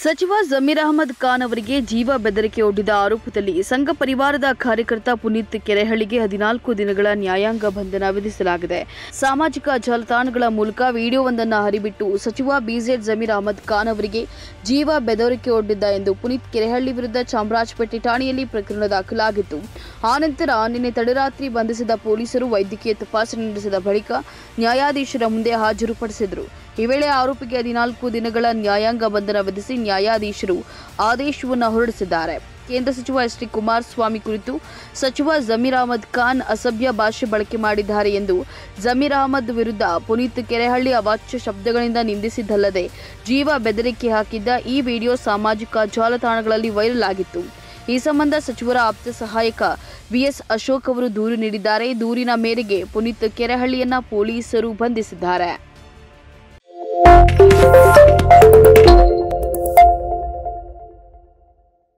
ಸಚಿವ ಜಮೀರ್ ಅಹಮದ್ ಖಾನ್ ಅವರಿಗೆ ಜೀವ ಬೆದರಿಕೆ ಒಡ್ಡಿದ ಆರೋಪದಲ್ಲಿ ಸಂಘ ಪರಿವಾರದ ಕಾರ್ಯಕರ್ತ ಪುನೀತ್ ಕೆರೆಹಳ್ಳಿಗೆ 14 ದಿನಗಳ ನ್ಯಾಯಾಂಗ ಬಂಧನ ವಿಧಿಸಲಾಗಿದೆ. ಸಾಮಾಜಿಕ ಜಾಲತಾಣಗಳ ಮೂಲಕ ವಿಡಿಯೋವೊಂದನ್ನು ಹರಿಬಿಟ್ಟು ಸಚಿವ ಬಿಜೆಡ್ ಜಮೀರ್ ಅಹಮದ್ ಖಾನ್ ಅವರಿಗೆ ಜೀವ ಬೆದರಿಕೆ ಒಡ್ಡಿದ್ದ ಎಂದು ಪುನೀತ್ ಕೆರೆಹಳ್ಳಿ ವಿರುದ್ಧ ಚಾಮರಾಜಪೇಟೆ ಠಾಣೆಯಲ್ಲಿ ಪ್ರಕರಣ ದಾಖಲಾಗಿತ್ತು. ಆನಂತರ ನಿನ್ನೆ ತಡರಾತ್ರಿ ಬಂಧಿಸಿದ ಪೊಲೀಸರು ವೈದ್ಯಕೀಯ ತಪಾಸಣೆ ನಡೆಸಿದ ಬಳಿಕ ನ್ಯಾಯಾಧೀಶರ ಮುಂದೆ ಹಾಜರುಪಡಿಸಿದರು. ಈ ವೇಳೆ ಆರೋಪಿಗೆ 14 ದಿನಗಳ ನ್ಯಾಯಾಂಗ ಬಂಧನ ವಿಧಿಸಿ ನ್ಯಾಯಾಧೀಶರು ಆದೇಶವನ್ನು ಹೊರಡಿಸಿದ್ದಾರೆ. ಕೇಂದ್ರ ಸಚಿವ ಎಸ್.ಟಿ. ಕುಮಾರಸ್ವಾಮಿ ಕುರಿತು ಸಚಿವ ಜಮೀರ್ ಅಹಮದ್ ಖಾನ್ ಅಸಭ್ಯ ಭಾಷೆ ಬಳಕೆ ಮಾಡಿದ್ದಾರೆ ಎಂದು ಜಮೀರ್ ಅಹಮದ್ ವಿರುದ್ಧ ಪುನೀತ್ ಕೆರೆಹಳ್ಳಿ ಅವಾಚ್ಯ ಶಬ್ದಗಳಿಂದ ನಿಂದಿಸಿದ್ದಲ್ಲದೆ ಜೀವ ಬೆದರಿಕೆ ಹಾಕಿದ್ದ ಈ ವಿಡಿಯೋ ಸಾಮಾಜಿಕ ಜಾಲತಾಣಗಳಲ್ಲಿ ವೈರಲ್ ಆಗಿತ್ತು. ಈ ಸಂಬಂಧ ಸಚಿವರ ಆಪ್ತ ಸಹಾಯಕ ವಿ.ಎಸ್. ಅಶೋಕ್ ಅವರು ದೂರು ನೀಡಿದ್ದಾರೆ. ದೂರಿನ ಮೇರೆಗೆ ಪುನೀತ್ ಕೆರೆಹಳ್ಳಿಯನ್ನ ಪೊಲೀಸರು ಬಂಧಿಸಿದ್ದಾರೆ.